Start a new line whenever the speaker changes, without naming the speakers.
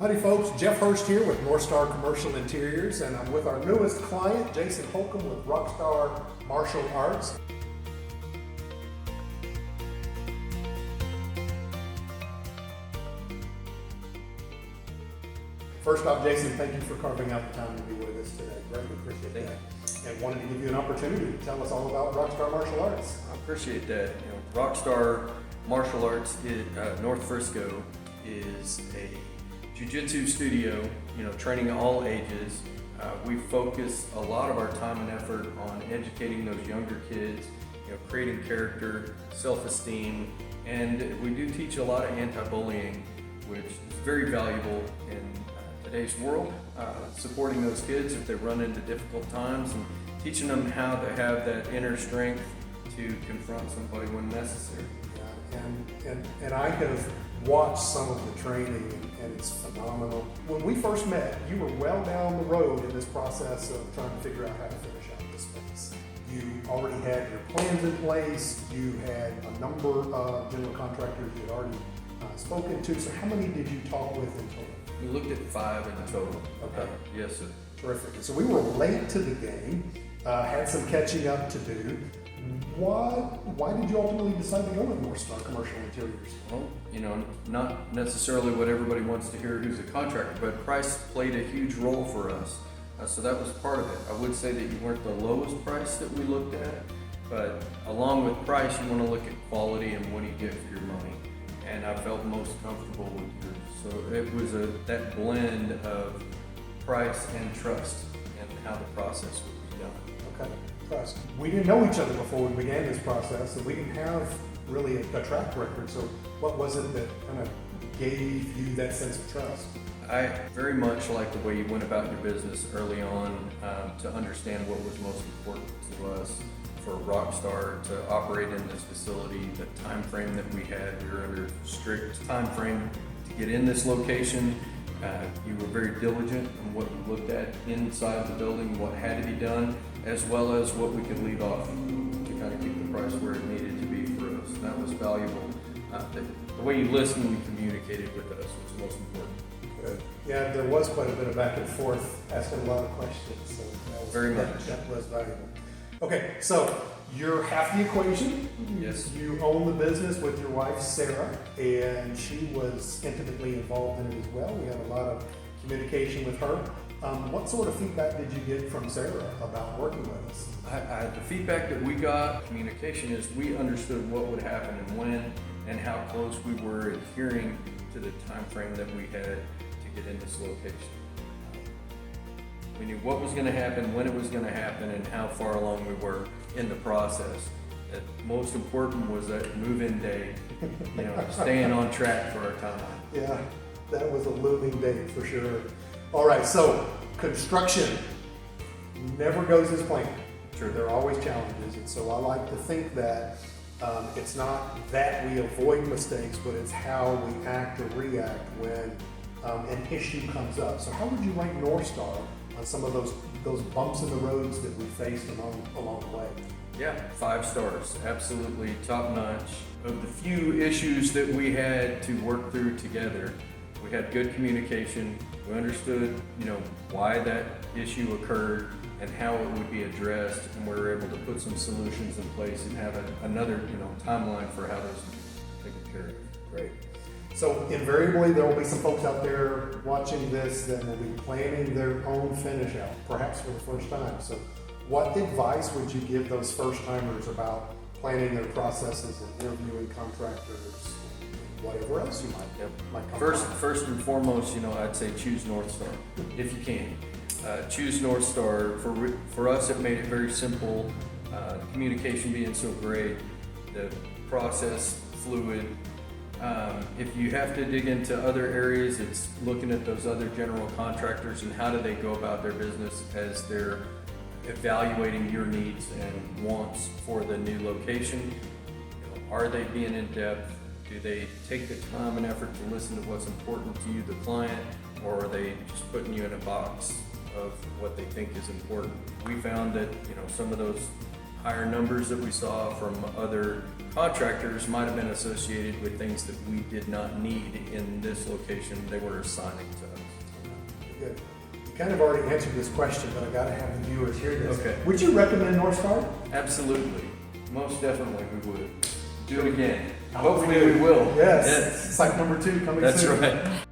Howdy folks, Jeff Hurst here with Northstar Commercial Interiors, and I'm with our newest client, Jason Holcomb with Rockstar Martial Arts. First off, Jason, thank you for carving out the time to be with us today. Greatly appreciate that. And wanted to give you an opportunity to tell us all about Rockstar Martial Arts.
I appreciate that. Rockstar Martial Arts in North Frisco is a jiu-jitsu studio, training all ages. We focus a lot of our time and effort on educating those younger kids, creating character, self-esteem, and we do teach a lot of anti-bullying, which is very valuable in today's world, supporting those kids if they run into difficult times and teaching them how to have that inner strength to confront somebody when necessary.
Yeah, and I have watched some of the training, and it's phenomenal. When we first met, you were well down the road in this process of trying to figure out how to finish out this space. You already had your plans in place. You had a number of general contractors you had already spoken to. So how many did you talk with in total?
We looked at 5 in total.
Okay.
Yes, sir.
Terrific. So we were late to the game, had some catching up to do. Why did you ultimately decide to go with Northstar Commercial Interiors?
Well, not necessarily what everybody wants to hear who's a contractor, but price played a huge role for us. So that was part of it. I would say that you weren't the lowest price that we looked at, but along with price, you want to look at quality and what do you get for your money. And I felt most comfortable with yours. So it was that blend of price and trust and how the process would be done.
Okay, trust. We didn't know each other before we began this process, and we didn't have really a track record. So what was it that kind of gave you that sense of trust?
I very much like the way you went about your business early on to understand what was most important to us. For Rockstar to operate in this facility, the time frame that we had, we were under strict time frame to get in this location. You were very diligent in what you looked at inside the building, what had to be done, as well as what we could leave off to kind of keep the price where it needed to be for us. And that was valuable. The way you listened and communicated with us was most important.
Good. Yeah, there was quite a bit of back and forth, asking a lot of questions. So that was,
very much.
That was valuable. Okay, so you're half the equation.
Yes.
You own the business with your wife, Sarah, and she was intimately involved in it as well. We had a lot of communication with her. What sort of feedback did you get from Sarah about working with us?
The feedback that we got, communication, is we understood what would happen and when, and how close we were adhering to the time frame that we had to get in this location. We knew what was going to happen, when it was going to happen, and how far along we were in the process. The most important was that move-in day, staying on track for our timeline.
Yeah, that was a looming date for sure. All right, so construction never goes as planned.
Sure.
There are always challenges, and so I like to think that it's not that we avoid mistakes, but it's how we act or react when an issue comes up. So how would you rank Northstar on some of those bumps in the roads that we faced along the way?
Yeah, 5 stars, absolutely top notch. Of the few issues that we had to work through together, we had good communication. We understood, why that issue occurred and how it would be addressed, and we were able to put some solutions in place and have another, timeline for how those are taken care of.
Great. So invariably, there will be some folks out there watching this that will be planning their own finish out, perhaps for the first time. So what advice would you give those first timers about planning their processes and interviewing contractors, and whatever else you might come
First and foremost, I'd say choose Northstar if you can. Choose Northstar. For us, it made it very simple. Communication being so great, the process fluid. If you have to dig into other areas, it's looking at those other general contractors and how do they go about their business as they're evaluating your needs and wants for the new location. Are they being in depth? Do they take the time and effort to listen to what's important to you, the client, or are they just putting you in a box of what they think is important? We found that some of those higher numbers that we saw from other contractors might have been associated with things that we did not need in this location they were assigning to us.
Good. You kind of already answered this question, but I gotta have the viewers hear this.
Okay.
Would you recommend Northstar?
Absolutely. Most definitely we would. Do it again.
I hope
Hopefully we will.
Yes. Site number 2 coming
That's
soon.
right.